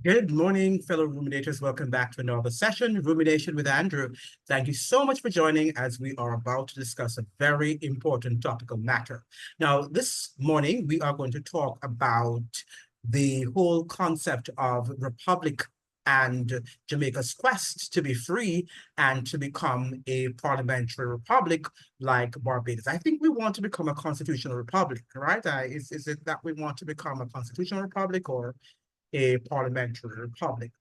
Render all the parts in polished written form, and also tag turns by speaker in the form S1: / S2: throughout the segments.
S1: Good morning, fellow ruminators. Welcome back to another session, Rumination with Andrew. Thank you so much for joining as we are about to discuss a very important topical matter. Now, this morning, we are going to talk about the whole concept of republic and Jamaica's quest to be free and to become a parliamentary republic like Barbados. I think we want to become a constitutional republic, right? Is it that we want to become a constitutional republic or a parliamentary republic?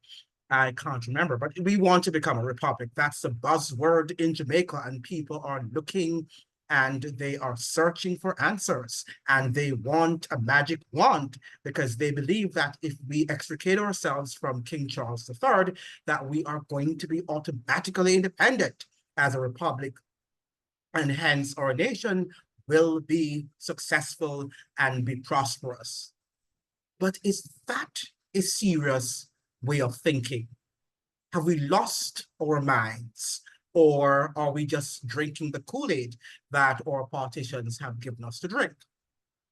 S1: I can't remember, but we want to become a republic. That's the buzzword in Jamaica, and people are looking and they are searching for answers, and they want a magic wand because they believe that if we extricate ourselves from King Charles III, that we are going to be automatically independent as a republic, and hence our nation will be successful and be prosperous. But is that a serious way of thinking? Have we lost our minds? Or are we just drinking the Kool-Aid that our politicians have given us to drink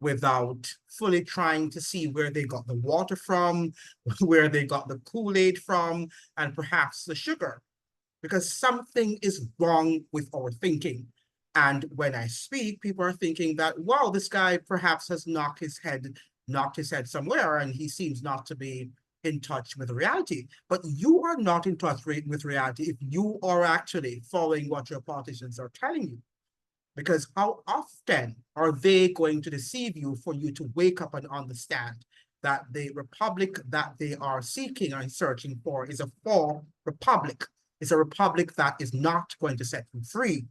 S1: without fully trying to see where they got the water from, where they got the Kool-Aid from, and perhaps the sugar? Because something is wrong with our thinking. And when I speak, people are thinking that, wow, this guy perhaps has knocked his head somewhere, and he seems not to be in touch with reality. But you are not in touch with reality if you are actually following what your politicians are telling you. Because how often are they going to deceive you for you to wake up and understand that the republic that they are seeking and searching for is a false republic? It's a republic that is not going to set you free.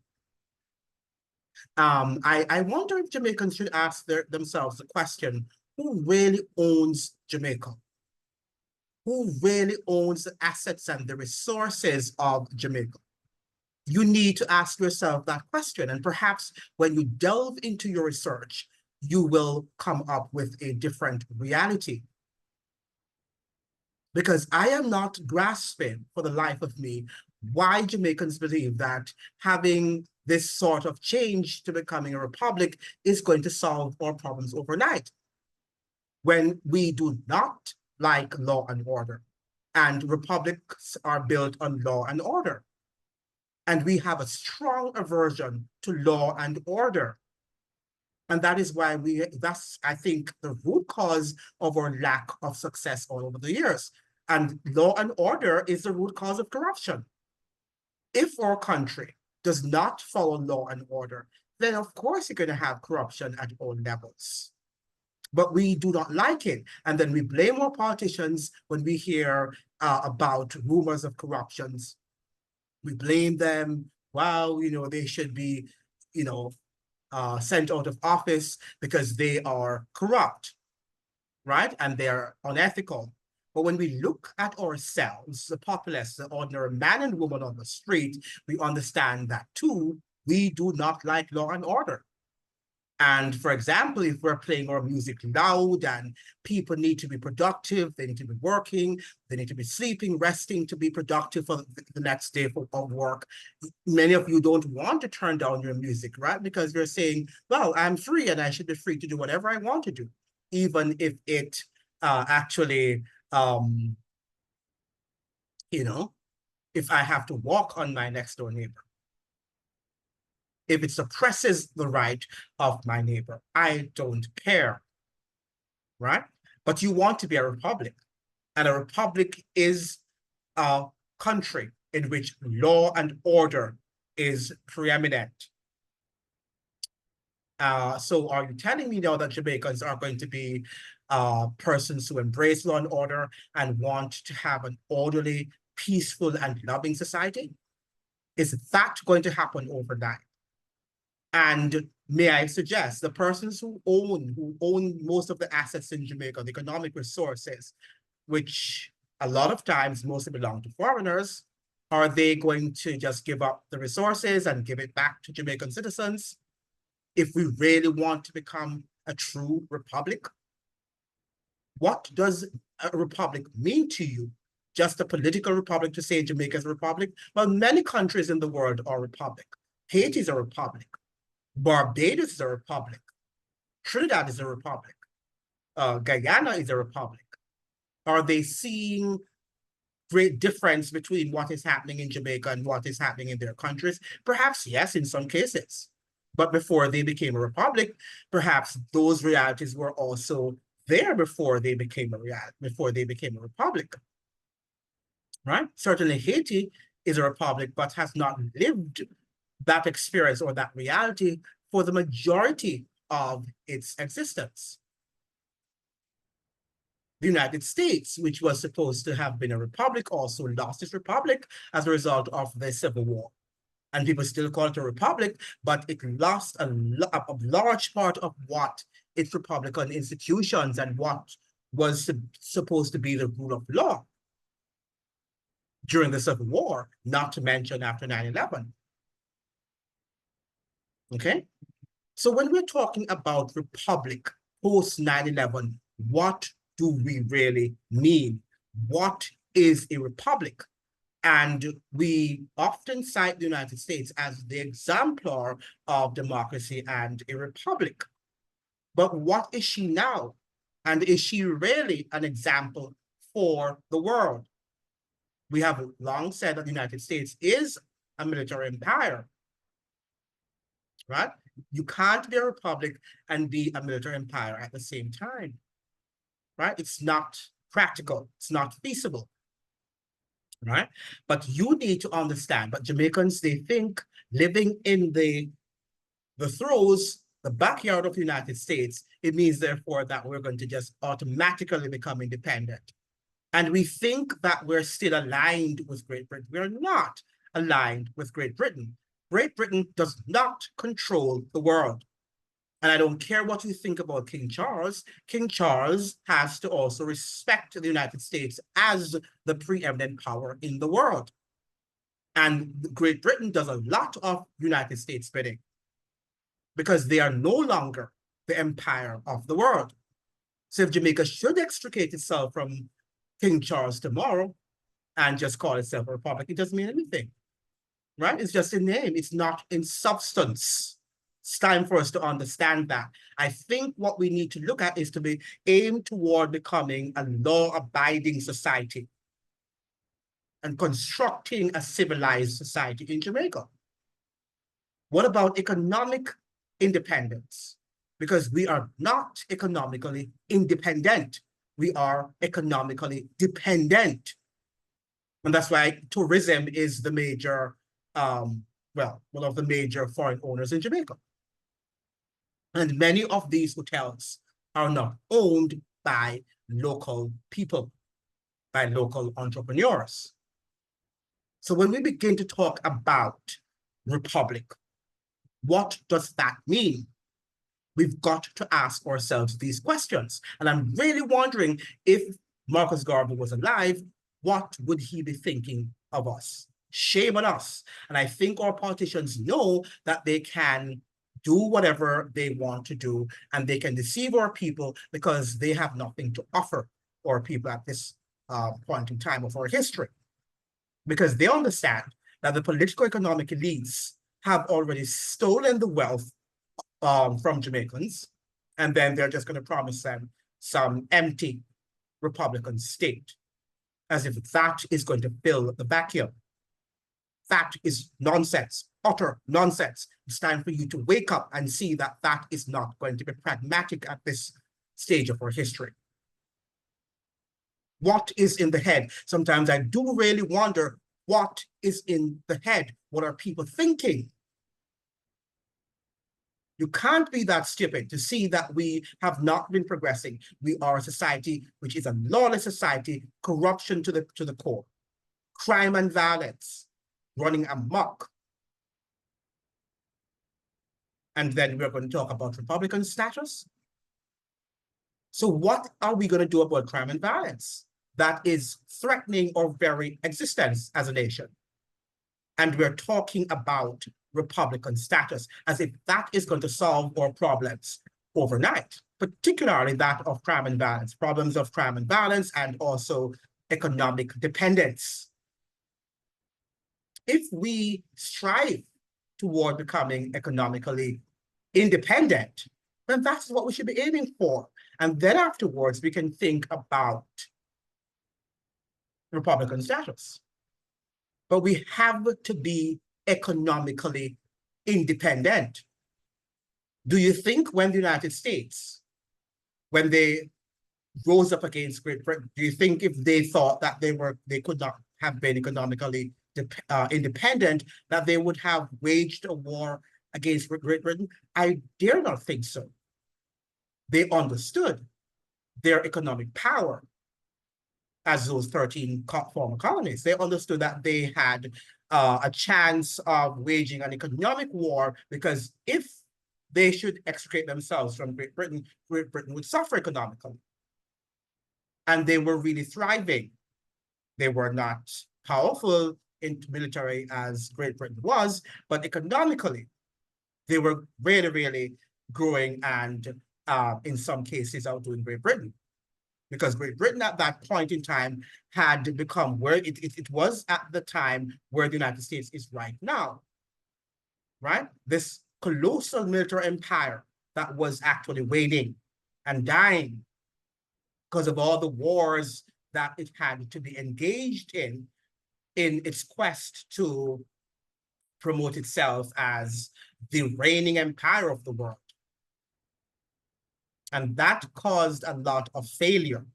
S1: I wonder if Jamaicans should ask themselves the question, who really owns Jamaica? Who really owns the assets and the resources of Jamaica? You need to ask yourself that question. And perhaps when you delve into your research, you will come up with a different reality. Because I am not grasping for the life of me why Jamaicans believe that having this sort of change to becoming a republic is going to solve our problems overnight, when we do not like law and order, and republics are built on law and order. And we have a strong aversion to law and order. And that is why that's, I think, the root cause of our lack of success all over the years. And law and order is the root cause of corruption. If our country does not follow law and order, then of course you're going to have corruption at all levels. But we do not like it. And then we blame our politicians when we hear about rumors of corruptions. We blame them. Wow, they should be, sent out of office because they are corrupt, right? And they're unethical. But when we look at ourselves, the populace, the ordinary man and woman on the street, we understand that too, we do not like law and order. And for example, if we're playing our music loud and people need to be productive, they need to be working, they need to be sleeping, resting to be productive for the next day of work. Many of you don't want to turn down your music, right? Because you're saying, well, I'm free and I should be free to do whatever I want to do, even if it actually, if I have to walk on my next door neighbor. If it suppresses the right of my neighbor, I don't care, right? But you want to be a republic, and a republic is a country in which law and order is preeminent. So are you telling me now that Jamaicans are going to be persons who embrace law and order and want to have an orderly, peaceful, and loving society? Is that going to happen overnight? And may I suggest the persons who own most of the assets in Jamaica, the economic resources, which a lot of times mostly belong to foreigners, are they going to just give up the resources and give it back to Jamaican citizens if we really want to become a true republic? What does a republic mean to you? Just a political republic to say Jamaica is a republic? Well, many countries in the world are republic. Haiti is a republic. Barbados is a republic. Trinidad is a republic. Guyana is a republic. Are they seeing great difference between what is happening in Jamaica and what is happening in their countries? Perhaps yes, in some cases. But before they became a republic, perhaps those realities were also there before they became a republic. Right? Certainly Haiti is a republic, but has not lived that experience or that reality for the majority of its existence. The United States, which was supposed to have been a republic, also lost its republic as a result of the Civil War. And people still call it a republic, but it lost a large part of what its republican institutions and what was supposed to be the rule of law during the Civil War, not to mention after 9/11. Okay? So when we're talking about republic post 9/11, what do we really mean? What is a republic? And we often cite the United States as the exemplar of democracy and a republic. But what is she now? And is she really an example for the world? We have long said that the United States is a military empire, right? You can't be a republic and be a military empire at the same time, right? It's not practical. It's not feasible, right? But you need to understand, but Jamaicans, they think living in the throes, the backyard of the United States, it means therefore that we're going to just automatically become independent. And we think that we're still aligned with Great Britain. We're not aligned with Great Britain. Great Britain does not control the world. And I don't care what you think about King Charles. King Charles has to also respect the United States as the preeminent power in the world. And Great Britain does a lot of United States bidding because they are no longer the empire of the world. So if Jamaica should extricate itself from King Charles tomorrow and just call itself a republic, it doesn't mean anything, right? It's just a name. It's not in substance. It's time for us to understand that. I think what we need to look at is to be aimed toward becoming a law-abiding society and constructing a civilized society in Jamaica. What about economic independence? Because we are not economically independent. We are economically dependent. And that's why tourism is the major, one of the major foreign owners in Jamaica. And many of these hotels are not owned by local people, by local entrepreneurs. So when we begin to talk about republic, what does that mean? We've got to ask ourselves these questions. And I'm really wondering, if Marcus Garvey was alive, what would he be thinking of us? Shame on us. And I think our politicians know that they can do whatever they want to do, and they can deceive our people because they have nothing to offer our people at this point in time of our history. Because they understand that the political economic elites have already stolen the wealth from Jamaicans, and then they're just going to promise them some empty Republican state, as if that is going to fill the vacuum. That is nonsense, utter nonsense. It's time for you to wake up and see that that is not going to be pragmatic at this stage of our history. What is in the head? Sometimes I do really wonder what is in the head. What are people thinking? You can't be that stupid to see that we have not been progressing. We are a society which is a lawless society, corruption to the core, crime and violence running amok. And then we're going to talk about Republican status. So what are we going to do about crime and violence that is threatening our very existence as a nation? And we're talking about Republican status as if that is going to solve our problems overnight, particularly that of crime and violence, problems of crime and violence, and also economic dependence. If we strive toward becoming economically independent, then that's what we should be aiming for. And then afterwards, we can think about Republican status. But we have to be economically independent. Do you think when the United States, when they rose up against Great Britain, do you think if they thought that they could not have been economically independent, that they would have waged a war against Great Britain? I dare not think so. They understood their economic power as those 13 former colonies. They understood that they had a chance of waging an economic war, because if they should extricate themselves from Great Britain would suffer economically. And they were really thriving. They were not powerful in military as Great Britain was, but economically, they were really, really growing and in some cases outdoing Great Britain. Because Great Britain at that point in time had become where it was at the time where the United States is right now, right? This colossal military empire that was actually waning and dying because of all the wars that it had to be engaged in its quest to promote itself as the reigning empire of the world. And that caused a lot of failure.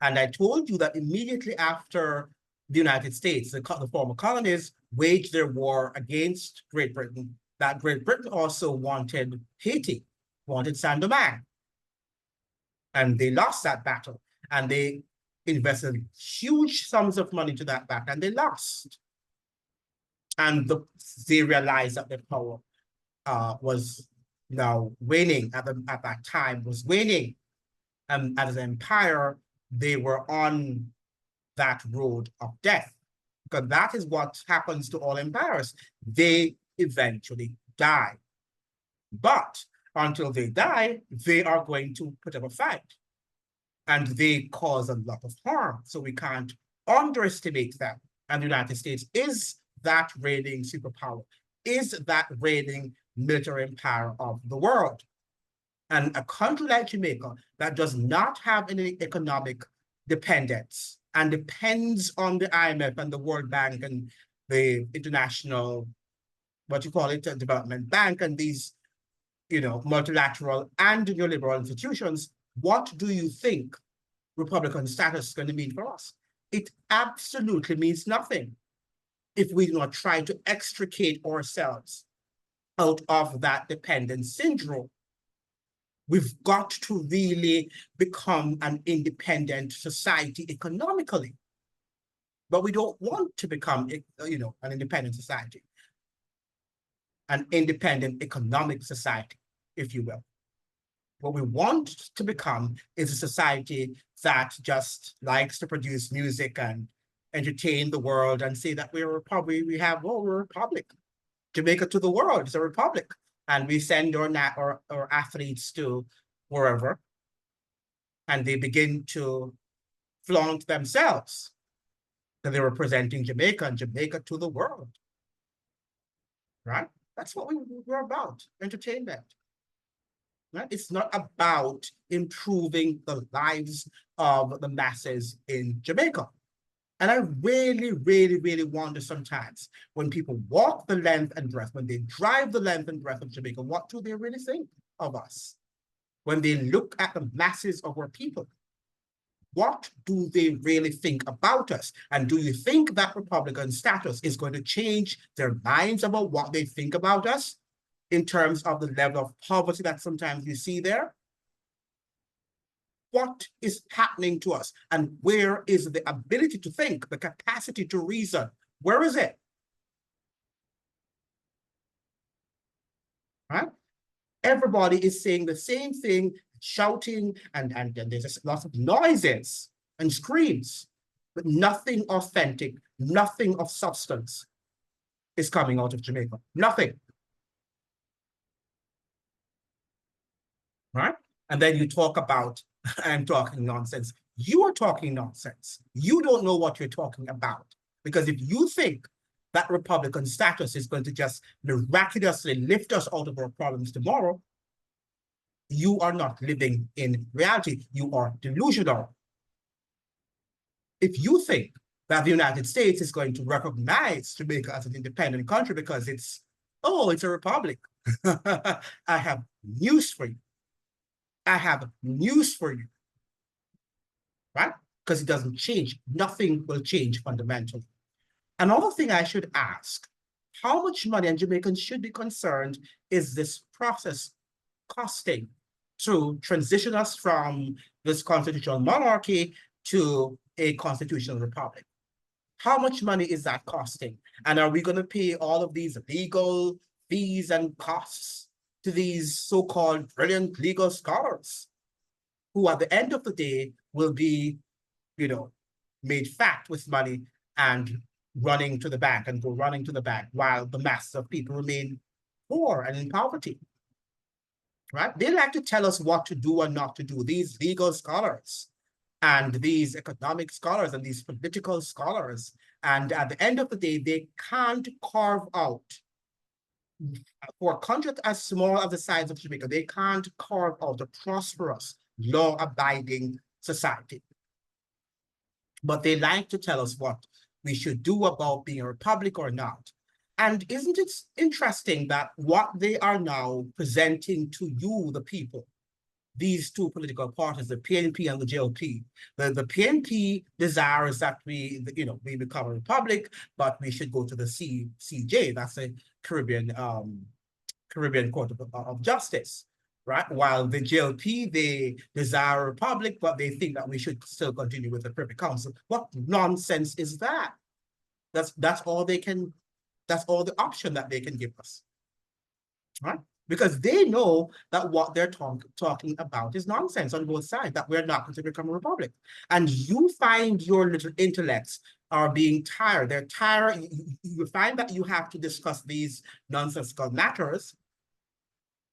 S1: And I told you that immediately after the United States, the former colonies waged their war against Great Britain, that Great Britain also wanted Haiti, wanted Saint-Domingue. And they lost that battle. And they invested huge sums of money to that battle, and they lost. And they realized that their power was now waning at that time, was waning. And as an empire, they were on that road of death. Because that is what happens to all empires. They eventually die. But until they die, they are going to put up a fight. And they cause a lot of harm. So we can't underestimate them. And the United States is that reigning superpower, is that reigning military empire of the world. And a country like Jamaica that does not have any economic dependence and depends on the IMF and the World Bank and the international, development bank and these, multilateral and neoliberal institutions, what do you think Republican status is going to mean for us? It absolutely means nothing if we do not try to extricate ourselves out of that dependence syndrome. We've got to really become an independent society economically. But we don't want to become, an independent society, an independent economic society, if you will. What we want to become is a society that just likes to produce music and entertain the world and say that we're a republic. Jamaica to the world is a republic. And we send our athletes to wherever, and they begin to flaunt themselves that they're representing Jamaica and Jamaica to the world, right? That's what we're about, entertainment. Right? It's not about improving the lives of the masses in Jamaica. And I really, really, really wonder sometimes when people walk the length and breadth, when they drive the length and breadth of Jamaica, what do they really think of us? When they look at the masses of our people, what do they really think about us? And do you think that Republican status is going to change their minds about what they think about us in terms of the level of poverty that sometimes you see there? What is happening to us? And where is the ability to think, the capacity to reason? Where is it? Right? Everybody is saying the same thing, shouting, and there's lots of noises and screams, but nothing authentic, nothing of substance is coming out of Jamaica. Nothing. Right? And then you talk about, I'm talking nonsense. You are talking nonsense. You don't know what you're talking about. Because if you think that Republican status is going to just miraculously lift us out of our problems tomorrow, you are not living in reality. You are delusional. If you think that the United States is going to recognize Jamaica as an independent country because it's a republic. I have news for you. I have news for you, right? Because it doesn't change. Nothing will change fundamentally. Another thing I should ask, how much money, and Jamaicans should be concerned, is this process costing to transition us from this constitutional monarchy to a constitutional republic? How much money is that costing? And are we going to pay all of these legal fees and costs to these so-called brilliant legal scholars who at the end of the day will be, made fat with money and running to the bank and go running to the bank while the masses of people remain poor and in poverty, right? They like to tell us what to do and not to do. These legal scholars and these economic scholars and these political scholars. And at the end of the day, they can't carve out, for a country as small as the size of Jamaica, they can't carve out a prosperous, law-abiding society. But they like to tell us what we should do about being a republic or not. And isn't it interesting that what they are now presenting to you, the people, these two political parties, the PNP and the JLP. The PNP desires that we become a republic, but we should go to the CJ, that's a Caribbean Court of Justice, right? While the JLP, they desire a republic, but they think that we should still continue with the Privy Council. What nonsense is that? That's all they can, that's all the option that they can give us, right? Because they know that what they're talking about is nonsense on both sides, that we're not going to become a republic. And you find your little intellects are being tired. They're tired. You find that you have to discuss these nonsensical matters,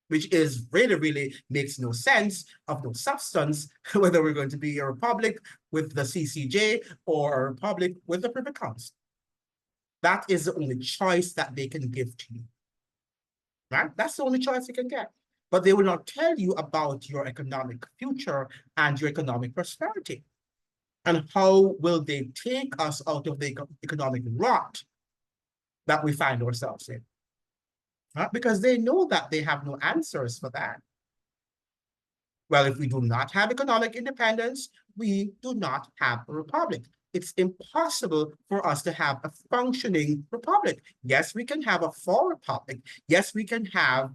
S1: which is really makes no sense, of no substance, whether we're going to be a republic with the CCJ or a republic with the Privy Council. That is the only choice that they can give to you. Right? That's the only choice you can get. But they will not tell you about your economic future and your economic prosperity. And how will they take us out of the economic rot that we find ourselves in? Right? Because they know that they have no answers for that. Well, if we do not have economic independence, we do not have a republic. It's impossible for us to have a functioning republic. Yes, we can have a full republic. Yes, we can have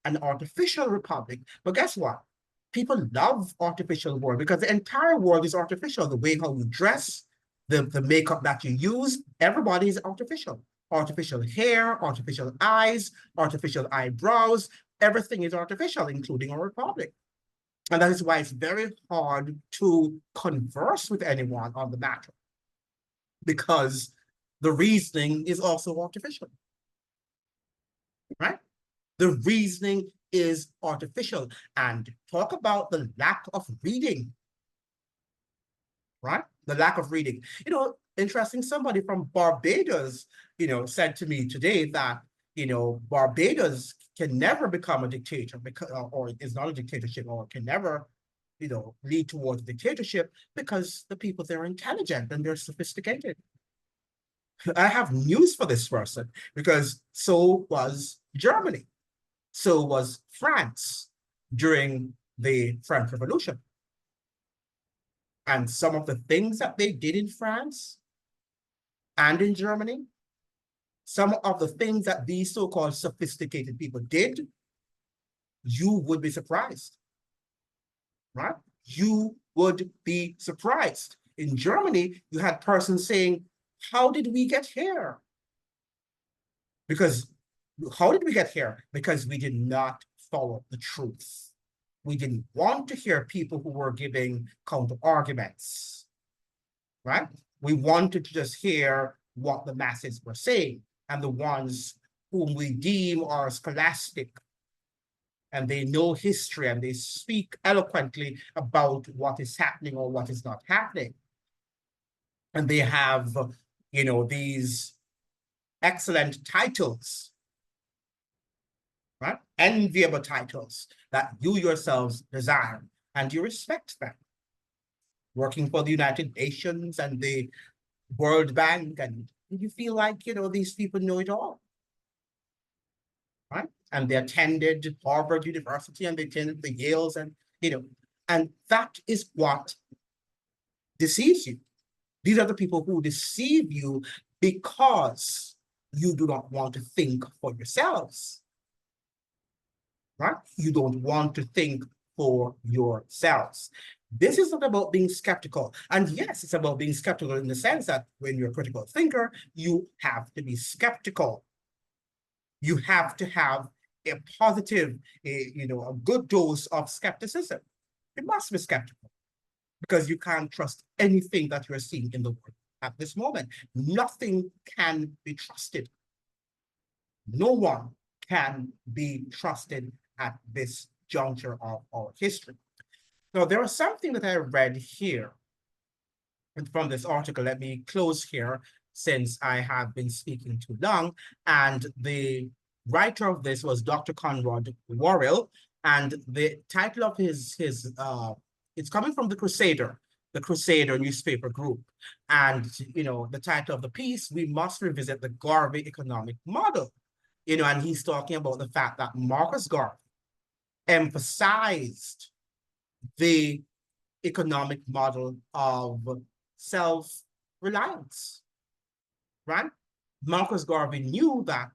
S1: an artificial republic. But guess what? People love artificial world because the entire world is artificial. The way how you dress, the makeup that you use, everybody is artificial. Artificial hair, artificial eyes, artificial eyebrows, everything is artificial, including our republic. And that is why it's very hard to converse with anyone on the matter, because the reasoning is also artificial, right? The reasoning is artificial. And talk about the lack of reading, right? The lack of reading. Interesting, somebody from Barbados, said to me today that, Barbados can never become a dictator because, or is not a dictatorship, or can never, lead towards dictatorship because the people there are intelligent and they're sophisticated. I have news for this person, because so was Germany. So was France during the French Revolution. And some of the things that they did in France and in Germany, some of the things that these so-called sophisticated people did, you would be surprised, right? You would be surprised. In Germany, you had persons saying, how did we get here? Because how did we get here? Because we did not follow the truth. We didn't want to hear people who were giving counter arguments, right? We wanted to just hear what the masses were saying, and the ones whom we deem are scholastic, and they know history, and they speak eloquently about what is happening or what is not happening. And they have, these excellent titles, right? Enviable titles that you yourselves desire, and you respect them. Working for the United Nations and the World Bank, and you feel like, these people know it all, right? And they attended Harvard University and they attended the Yales and that is what deceives you. These are the people who deceive you because you do not want to think for yourselves, right? You don't want to think for yourselves. This is not about being skeptical. And yes, it's about being skeptical in the sense that when you're a critical thinker, you have to be skeptical. You have to have a positive, a good dose of skepticism. You must be skeptical because you can't trust anything that you're seeing in the world at this moment. Nothing can be trusted. No one can be trusted at this juncture of our history. Now, there was something that I read here from this article. Let me close here since I have been speaking too long. And the writer of this was Dr. Conrad Worrell. And the title of it's coming from the Crusader newspaper group. And, the title of the piece, We Must Revisit the Garvey Economic Model. And he's talking about the fact that Marcus Garvey emphasized the economic model of self-reliance, right? Marcus Garvey knew that,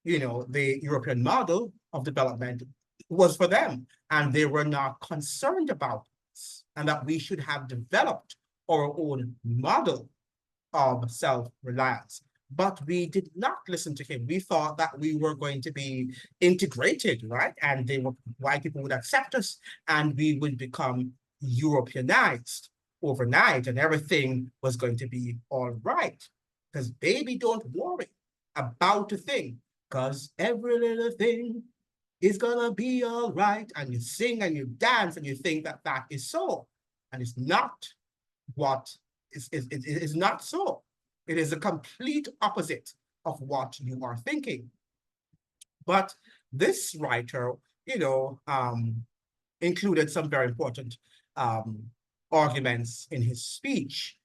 S1: the European model of development was for them, and they were not concerned about this, and that we should have developed our own model of self-reliance. But we did not listen to him. We thought that we were going to be integrated, right? And white people would accept us and we would become Europeanized overnight and everything was going to be all right. Because baby, don't worry about a thing, because every little thing is gonna be all right. And you sing and you dance and you think that that is so. And it's not what it is not so. It is the complete opposite of what you are thinking. But this writer, included some very important arguments in his speech,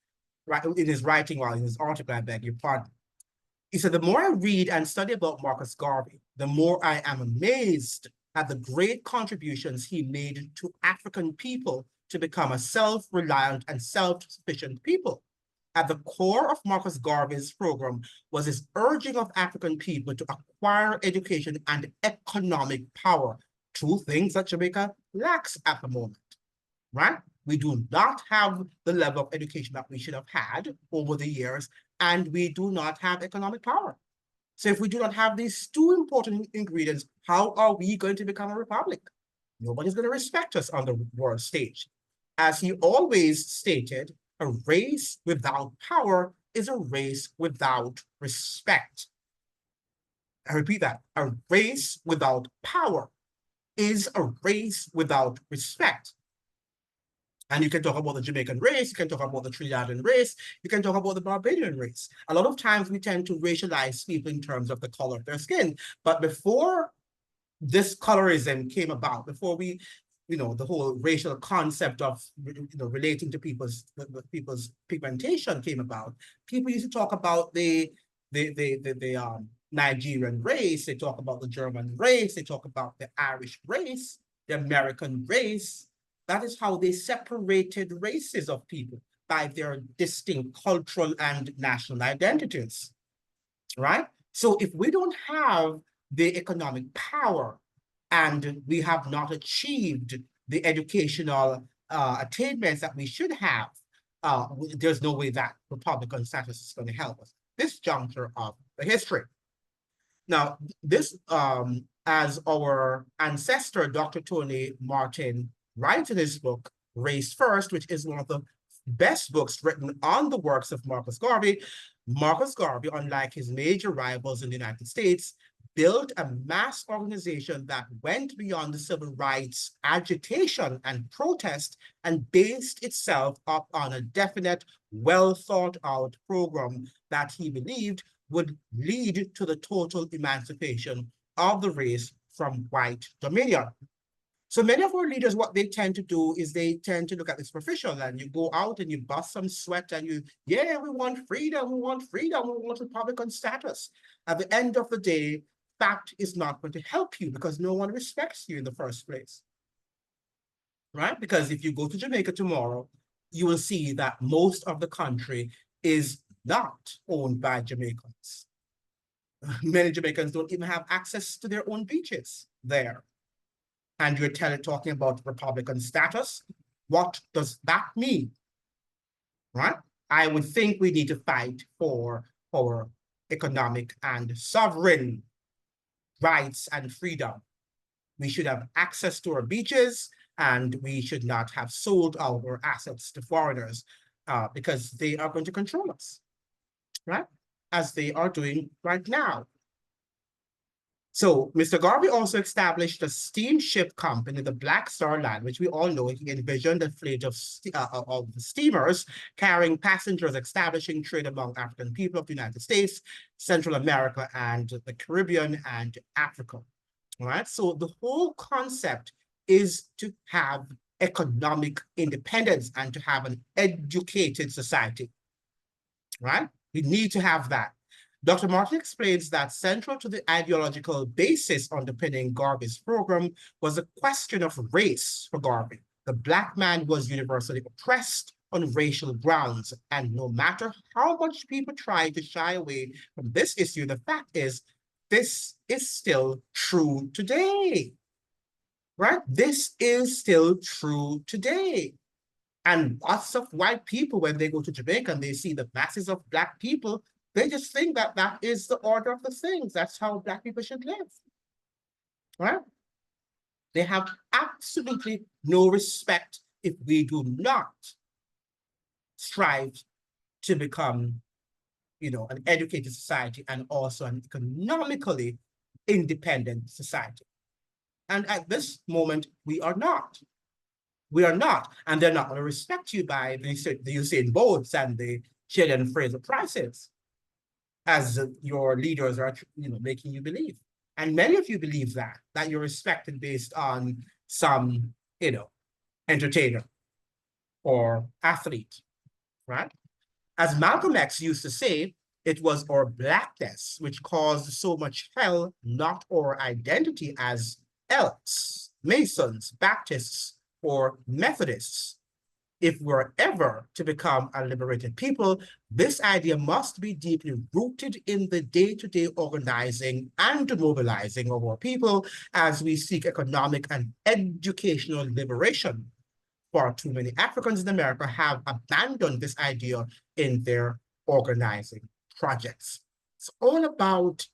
S1: right, in his writing or in his article, I beg your pardon. He said, the more I read and study about Marcus Garvey, the more I am amazed at the great contributions he made to African people to become a self-reliant and self-sufficient people. At the core of Marcus Garvey's program was his urging of African people to acquire education and economic power, two things that Jamaica lacks at the moment, right? We do not have the level of education that we should have had over the years, and we do not have economic power. So if we do not have these two important ingredients, how are we going to become a republic? Nobody's going to respect us on the world stage. As he always stated, a race without power is a race without respect. I repeat that, a race without power is a race without respect. And you can talk about the Jamaican race, you can talk about the Trinidadian race, you can talk about the Barbadian race. A lot of times we tend to racialize people in terms of the color of their skin. But before this colorism came about, before we, the whole racial concept of, relating to people's pigmentation came about, people used to talk about the Nigerian race, they talk about the German race, they talk about the Irish race, the American race. That is how they separated races of people, by their distinct cultural and national identities, right? So if we don't have the economic power and we have not achieved the educational attainments that we should have, there's no way that Republican status is going to help us. This juncture of the history. Now, this, as our ancestor, Dr. Tony Martin, writes in his book, Race First, which is one of the best books written on the works of Marcus Garvey, unlike his major rivals in the United States, built a mass organization that went beyond the civil rights agitation and protest and based itself up on a definite, well-thought-out program that he believed would lead to the total emancipation of the race from white dominion. So many of our leaders, what they tend to do is they tend to look at the superficial, and you go out and you bust some sweat and yeah, we want freedom, we want freedom, we want Republican status. At the end of the day, that is not going to help you because no one respects you in the first place, right? Because if you go to Jamaica tomorrow, you will see that most of the country is not owned by Jamaicans. Many Jamaicans don't even have access to their own beaches there. And you're talking about Republican status. What does that mean? Right? I would think we need to fight for our economic and sovereign rights and freedom. We should have access to our beaches, and we should not have sold our assets to foreigners because they are going to control us, right? As they are doing right now. So Mr. Garvey also established a steamship company, the Black Star Line, which we all know. He envisioned a fleet of steamers carrying passengers, establishing trade among African people of the United States, Central America, and the Caribbean and Africa. All right. So the whole concept is to have economic independence and to have an educated society. Right? We need to have that. Dr. Martin explains that central to the ideological basis underpinning Garvey's program was a question of race for Garvey. The Black man was universally oppressed on racial grounds, and no matter how much people try to shy away from this issue, the fact is, this is still true today, right? This is still true today. And lots of white people, when they go to Jamaica and they see the masses of Black people, they just think that that is the order of the things. That's how Black people should live, right? They have absolutely no respect if we do not strive to become, an educated society and also an economically independent society. And at this moment, we are not. We are not. And they're not going to respect you by the Usain Bolts and the Chilean Fraser Prices, as your leaders are, making you believe. And many of you believe that you're respected based on some, entertainer or athlete, right? As Malcolm X used to say, it was our blackness which caused so much hell, not our identity as Elks, Masons, Baptists, or Methodists. If we're ever to become a liberated people, this idea must be deeply rooted in the day-to-day organizing and mobilizing of our people as we seek economic and educational liberation. Far too many Africans in America have abandoned this idea in their organizing projects. It's all about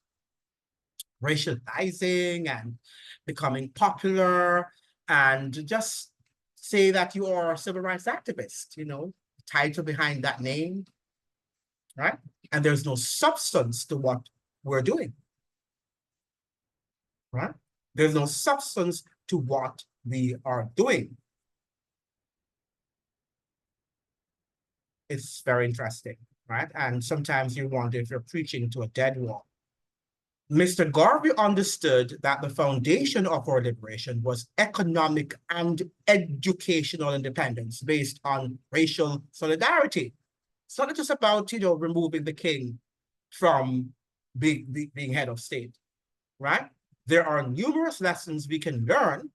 S1: racializing and becoming popular and just say that you are a civil rights activist, title behind that name, right? And there's no substance to what we're doing, right? There's no substance to what we are doing. It's very interesting, right? And sometimes you wonder if you're preaching to a dead wall. Mr. Garvey understood that the foundation of our liberation was economic and educational independence based on racial solidarity. It's not just about, removing the king from being head of state, right? There are numerous lessons we can learn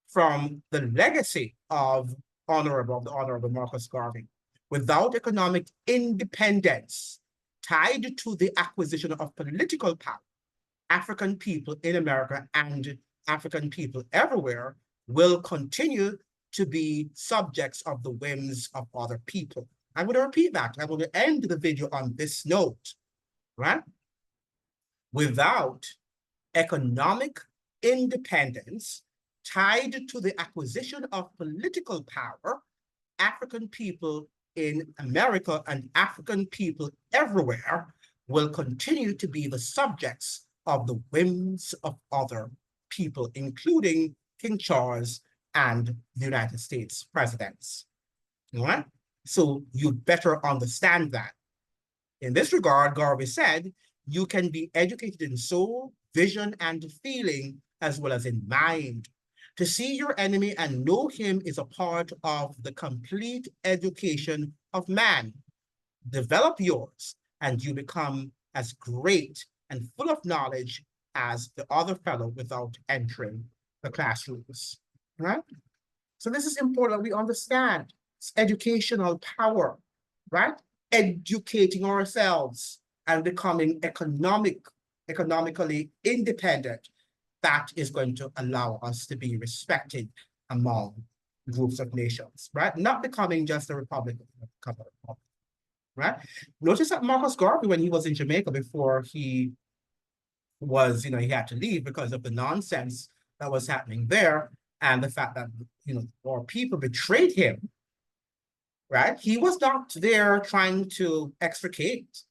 S1: from the legacy of the Honorable Marcus Garvey. Without economic independence tied to the acquisition of political power, African people in America and African people everywhere will continue to be subjects of the whims of other people. I'm going to repeat that. I'm going to end the video on this note, right? Without economic independence tied to the acquisition of political power, African people in America and African people everywhere will continue to be the subjects of the whims of other people, including King Charles and the United States presidents. All right? So you better understand that. In this regard, Garvey said, you can be educated in soul, vision, and feeling, as well as in mind. To see your enemy and know him is a part of the complete education of man. Develop yours, and you become as great and full of knowledge as the other fellow without entering the classrooms, right? So this is important. We understand it's educational power, right? Educating ourselves and becoming economically independent. That is going to allow us to be respected among groups of nations, right? Not becoming just a republic, right? Notice that Marcus Garvey, when he was in Jamaica before he was, he had to leave because of the nonsense that was happening there and the fact that, our people betrayed him, right? He was not there trying to extricate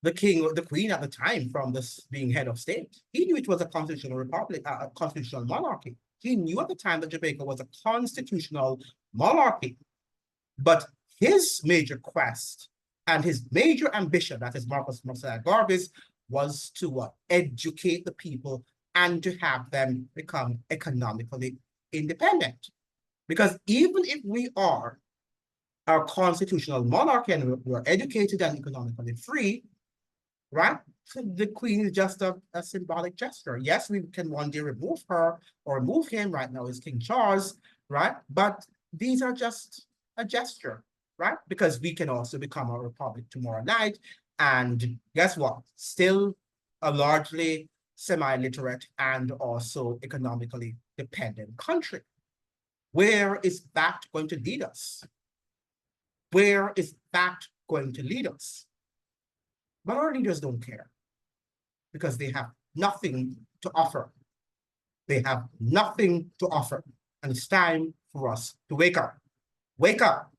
S1: the king or the queen at the time from this being head of state. He knew it was a constitutional republic, a constitutional monarchy. He knew at the time that Jamaica was a constitutional monarchy. But his major quest and his major ambition, that is Marcus Garvey's, was to educate the people and to have them become economically independent. Because even if we are a constitutional monarchy and we're educated and economically free, right? So the queen is just a symbolic gesture. Yes, we can one day remove her or remove him. Right now is King Charles, right? But these are just a gesture, right? Because we can also become a republic tomorrow night. And guess what? Still a largely semi-literate and also economically dependent country. Where is that going to lead us? Where is that going to lead us? But our leaders don't care because they have nothing to offer. They have nothing to offer. And it's time for us to wake up. Wake up.